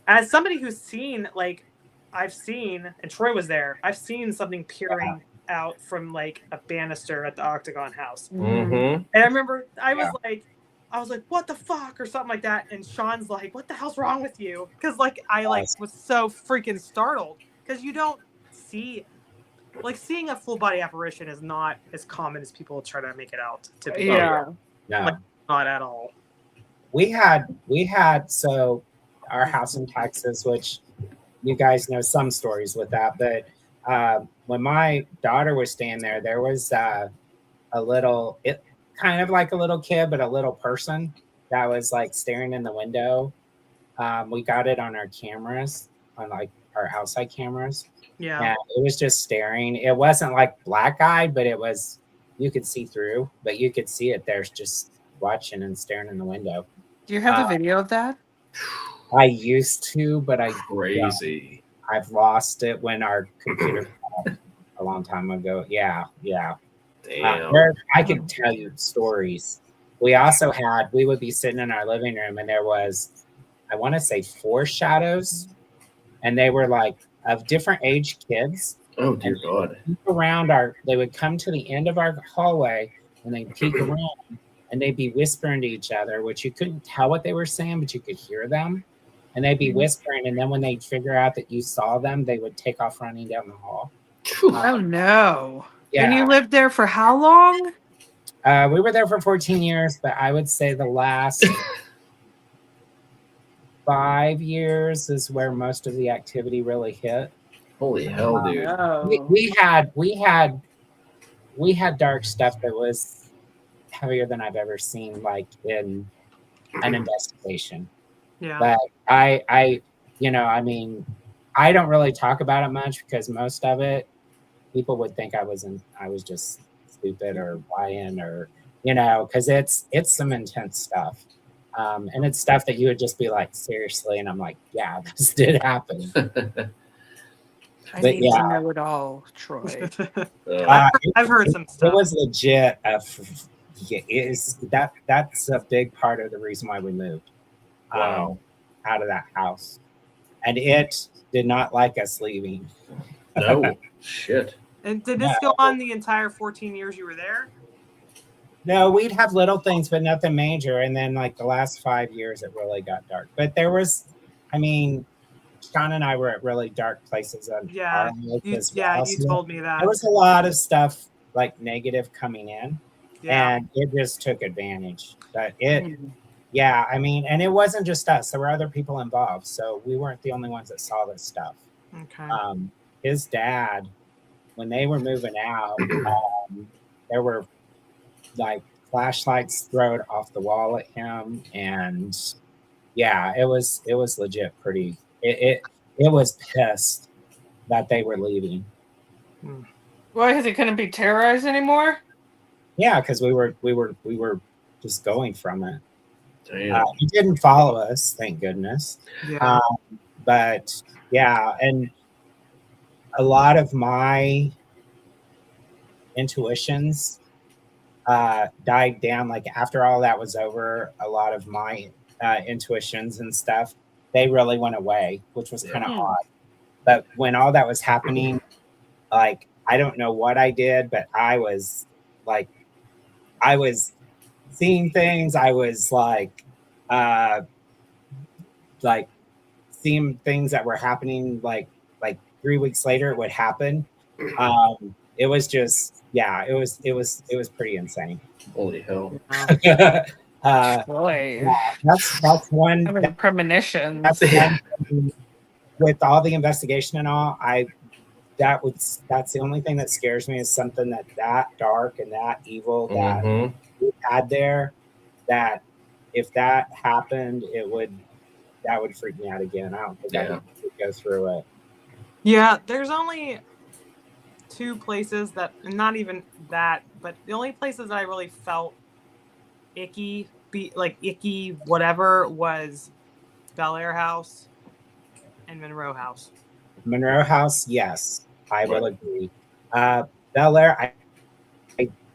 As somebody who's seen, and Troy was there, I've seen something peering out from like a banister at the Octagon house. Mm-hmm. And I remember I was like, what the fuck? Or something like that. And Sean's like, what the hell's wrong with you? Because I was so freaking startled. Because you don't see, seeing a full body apparition is not as common as people try to make it out to be. Yeah. No. Not at all. We had so our house in Texas, which you guys know some stories with that, but when my daughter was staying there, there was a little, it kind of like a little kid, but a little person that was like staring in the window. We got it on our cameras, on like our outside cameras. Yeah. And it was just staring. It wasn't like black eyed, but it was, you could see through, but you could see it there's just watching and staring in the window. Do you have a video of that? I used to, but Crazy. I've lost it when our computer died a long time ago. Yeah. Damn. I could tell you stories. We also we would be sitting in our living room and there was, I want to say 4 shadows, and they were like of different age kids. Oh dear God. They would come to the end of our hallway and they'd peek around and they'd be whispering to each other, which you couldn't tell what they were saying, but you could hear them. And they'd be whispering, and then when they'd figure out that you saw them, they would take off running down the hall. Oh no. Yeah. And you lived there for how long? We were there for 14 years, but I would say the last 5 years is where most of the activity really hit. Holy hell, dude. No. We had dark stuff that was heavier than I've ever seen, like in an investigation. Yeah. But I don't really talk about it much because most of it, people would think I was just stupid or lying or, because it's some intense stuff. And it's stuff that you would just be like, seriously. And I'm like, yeah, this did happen. I But need to know it all, Troy. I've heard some stuff. It was legit. That's a big part of the reason why we moved. Wow. Out of that house. And it did not like us leaving. No. Shit. And did this go on the entire 14 years you were there? No, we'd have little things, but nothing major. And then like the last 5 years, it really got dark. But there was, Sean and I were at really dark places. Yeah. You told me that. There was a lot of stuff like negative coming in. Yeah. And it just took advantage. But and it wasn't just us. There were other people involved. So we weren't the only ones that saw this stuff. Okay. His dad, when they were moving out, there were like flashlights thrown off the wall at him. And yeah, it was legit pretty, it was pissed. that they were leaving. Why? Because he couldn't be terrorized anymore? Yeah, because we were just going from it. Damn. He didn't follow us, thank goodness. Yeah. But yeah, and a lot of my intuitions died down. Like after all that was over, a lot of my intuitions and stuff, they really went away, which was kind of odd. But when all that was happening, like I don't know what I did, but I was seeing things. I was like seeing things that were happening. Like 3 weeks later, it would happen. It was just, yeah, it was pretty insane. Holy hell. Boy. Yeah, that's one. Having premonitions. That's one, with all the investigation and all. That's the only thing that scares me is something that dark and that evil that we had there. That if that happened, that would freak me out again. I don't think I could go through it. Yeah, there's only 2 places that, not even that, but the only places that I really felt icky whatever was Bel Air House and Monroe House. Monroe House, yes, I will agree. Bel Air,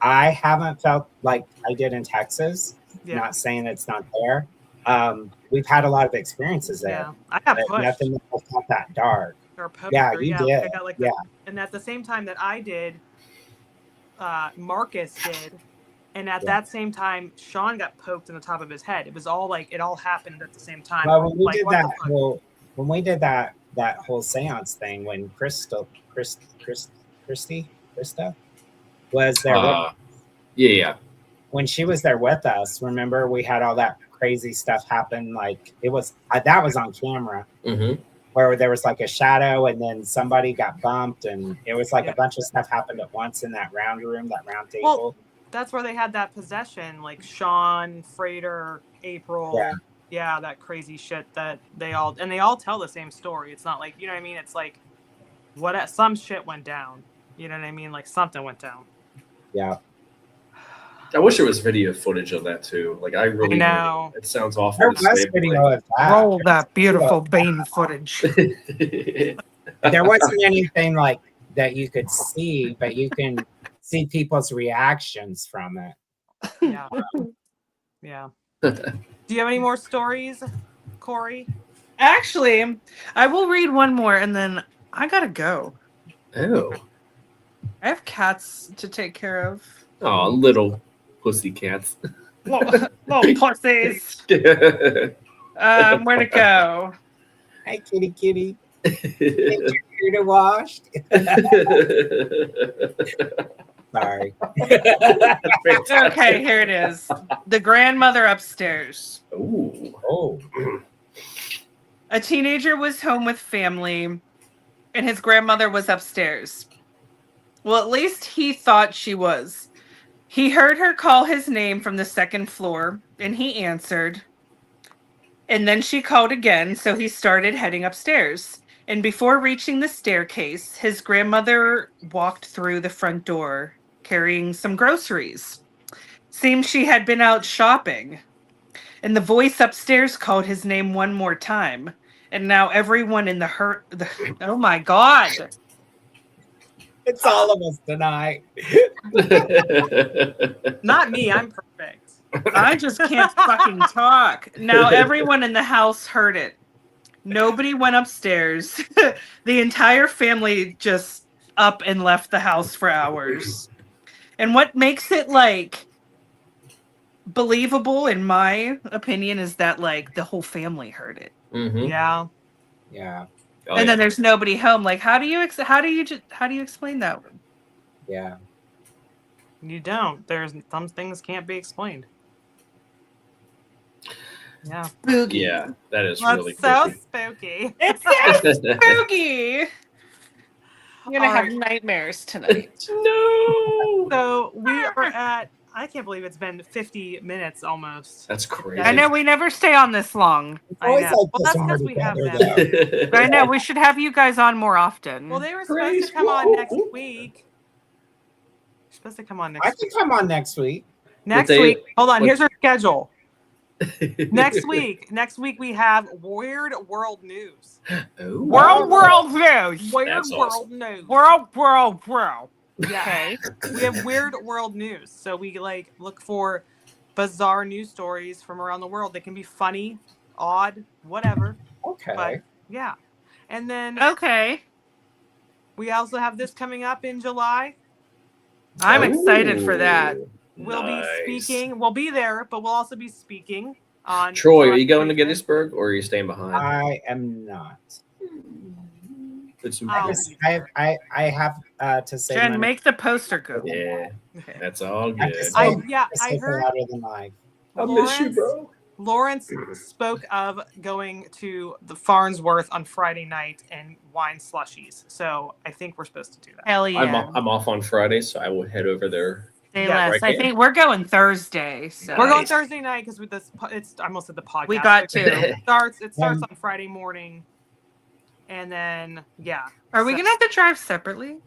I haven't felt like I did in Texas. Yeah. Not saying it's not there. We've had a lot of experiences there. Yeah, I got but pushed. nothing that was not that dark. Or poked, Yeah, or, you I did. got, like, Yeah. and at the same time that I did, Marcus did, and at that same time, Sean got poked in the top of his head. It was all like it all happened at the same time. Well, when we Like, did what that the fuck? when we did that whole seance thing, when Krista was there, Yeah. when she was there with us, remember we had all that crazy stuff happen. Like it was that was on camera, where there was like a shadow, and then somebody got bumped, and it was like a bunch of stuff happened at once in that round room, that round table. Well, that's where they had that possession, like Sean, Frater, April. Yeah, that crazy shit that they all tell the same story. It's not like, you know what I mean? It's like some shit went down. You know what I mean? Like something went down. Yeah. I wish there was video footage of that too. Like I really know. It sounds awful. There to was say, video of that. Roll that beautiful Bane footage. There wasn't anything like that you could see, but you can see people's reactions from it. Yeah. Yeah. Do you have any more stories, Corey? Actually, I will read one more and then I gotta go. Oh. I have cats to take care of. Oh, little pussy cats. Little pussies. Where to go? Hi, kitty. Get your to washed. Sorry. Okay, here it is. The grandmother upstairs. Ooh. Oh. A teenager was home with family, and his grandmother was upstairs. Well, at least he thought she was. He heard her call his name from the second floor, and he answered. And then she called again, so he started heading upstairs. And before reaching the staircase, his grandmother walked through the front door, carrying some groceries. Seemed she had been out shopping. And the voice upstairs called his name one more time. And now everyone in oh my God. It's all of us tonight. Not me. I'm perfect. I just can't fucking talk. Now everyone in the house heard it. Nobody went upstairs. The entire family just up and left the house for hours. And what makes it like believable, in my opinion, is that like the whole family heard it. Yeah. Yeah. Oh, And then there's nobody home. Like, how do you explain that? Yeah. You don't. There's some things can't be explained. Yeah. Spooky. Yeah, that is That's really so creepy. spooky. It's so spooky. I'm gonna All have right. nightmares tonight. No. So we are at I can't believe it's been 50 minutes almost. That's crazy. I know we never stay on this long. It's I always know. like Well, this that's when we're because we have together, them. though. I know we should have you guys on more often. Well, they were supposed Praise to come on God. next week. They're supposed to come on I next can week. come on next week. Next they- week. Hold on. what- Here's our schedule. Next week. Next week we have Weird World News. Oh. World news. Weird That's World awesome. News. World. Yeah. Okay. We have Weird World News. So we like look for bizarre news stories from around the world. They can be funny, odd, whatever. Okay. But yeah. And then Okay. we also have this coming up in July. I'm excited for that. We'll Nice. be speaking. We'll be there, but we'll also be speaking on Troy, are July you going to 25th. Gettysburg or are you staying behind? I am not. It's I'll I have to say. Jen, make the poster go. yeah, Okay. that's all I good. just- I I heard louder than life. I miss you, bro. Lawrence spoke of going to the Farnsworth on Friday night and wine slushies. So I think we're supposed to do that. Hell yeah. I'm off on Friday, so I will head over there. Say Yeah, less. right I think we're going Thursday. So We're going Nice. Thursday night because with this, it's I almost said the podcast. We got It to. starts on Friday morning, and then yeah. Are we So- gonna have to drive separately?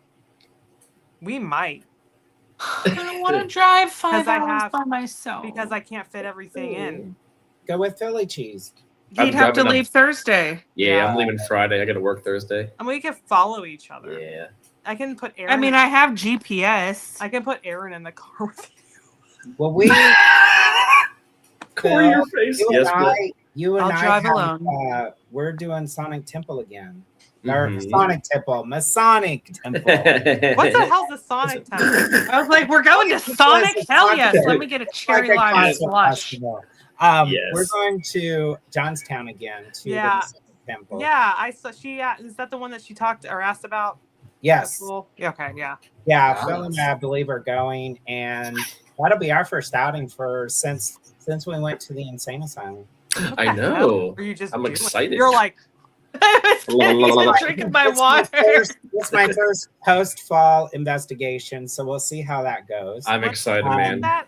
We might I don't want to drive 5 I hours have- by myself. because I can't fit everything in. Go with Philly cheese. I'm He'd have to driving up- leave Thursday. Yeah, I'm leaving Friday. I got to work Thursday. And we can follow each other. Yeah. I can put Aaron. I mean, I have GPS. I can put Aaron in the car with you. Well, we, Corey, your face. you Yes, and but I, you and I'll I drive have, alone. we're doing Sonic Temple again. Or Mhm. Sonic Temple, Masonic Temple. What the hell's the Sonic Temple? I was like, we're going to It's Sonic? like- Hell yes. Let me get a cherry Like a lime concert slush. festival. Yes. We're going to Johnstown again to Yeah. the Masonic Temple. Yeah, I saw. She is that the one that she talked or asked about? Yes. Cool. Yeah, okay. Yeah. Yeah, Wow. Phil and I believe are going, and that'll be our first outing for since we went to the insane asylum. What I the hell know. are you just I'm doing? excited. You're like, I was kidding. Drinking my water. It's my first post-fall investigation, so we'll see how that goes. I'm what excited, the hell is man. that?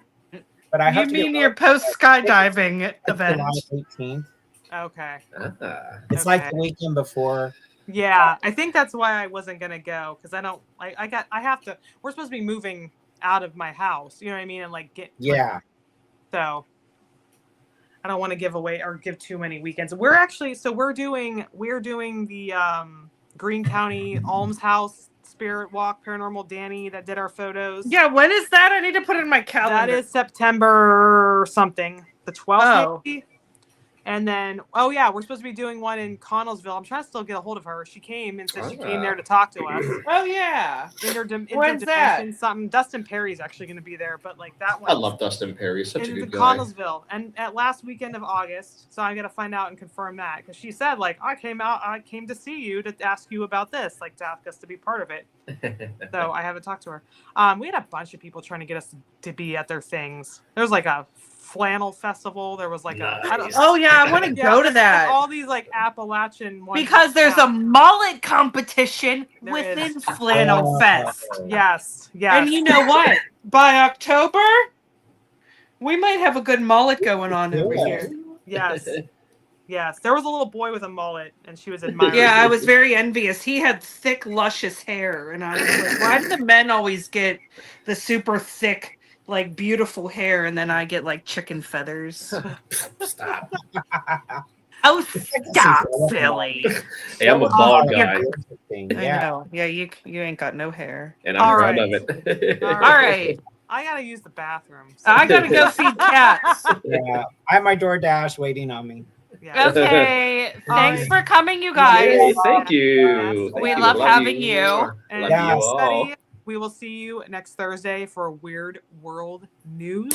But I You have to mean get your post skydiving It's event? July 18th. Okay. Ah. It's like Okay. the weekend before. Yeah, I think that's why I wasn't gonna go because I don't. I have to. We're supposed to be moving out of my house. You know what I mean? And like get. Yeah. So. I don't want to give away or give too many weekends. We're actually we're doing the Greene County Alms House Spirit Walk Paranormal Danny that did our photos. Yeah, when is that? I need to put it in my calendar. That is September something, the 12th Oh. maybe. And then, oh yeah, we're supposed to be doing one in Connellsville. I'm trying to still get a hold of her. She came and said she came there to talk to us. Oh yeah. When's that? Something. Dustin Perry's actually going to be there, but like that one. I love Dustin Perry. He's such a It's in good guy. Connellsville, and at last weekend of August. So I got to find out and confirm that because she said like I came to see you to ask you about this, like to ask us to be part of it. So I haven't talked to her. We had a bunch of people trying to get us to be at their things. There was like a flannel festival. There was like I don't, Nice. Oh yeah, I want to yeah, go to there's, that. like, all these like Appalachian ones. Because there's a mullet competition There within is. Flannel Fest. yes. And you know what? By October, we might have a good mullet going on over Yeah. here. Yes. Yes. There was a little boy with a mullet, and she was admiring. Yeah, I was very envious. He had thick, luscious hair, and I was like, why do the men always get the super thick, like beautiful hair, and then I get like chicken feathers? Stop. Oh, stop, Philly. Hey, I'm a bald guy, I Yeah. know. Yeah, you ain't got no hair. and I'm All proud right. of it. All All right, I gotta use the bathroom. so- I gotta go feed cats. Yeah. I have my DoorDash waiting on me. yeah. Okay, thanks right. for coming, you guys. Yay, thank you. We Thank you. love having you. And Love Yeah. you all. everybody, we will see you next Thursday for Weird World News.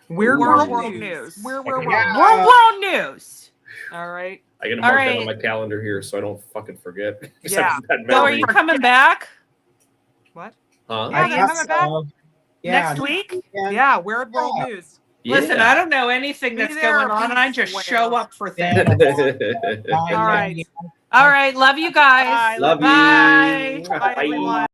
Weird World World News. News. Weird World Yeah. World News. All right. I gotta All mark that right. on my calendar here so I don't fucking forget. Yeah. That So are memory. you coming back What? Huh? Yeah, I they're guess coming back. so. Yeah. next week? Yeah, Weird World Yeah. News. Listen, I don't know anything Be that's there going or on. be I just square. show up for things. Yeah. All right. All right, love you guys. Bye. Love Bye. you. Bye, everyone.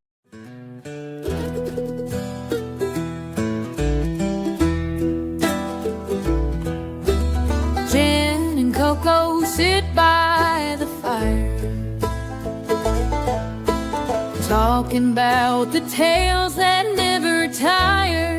I'll go sit by the fire, talking about the tales that never tire.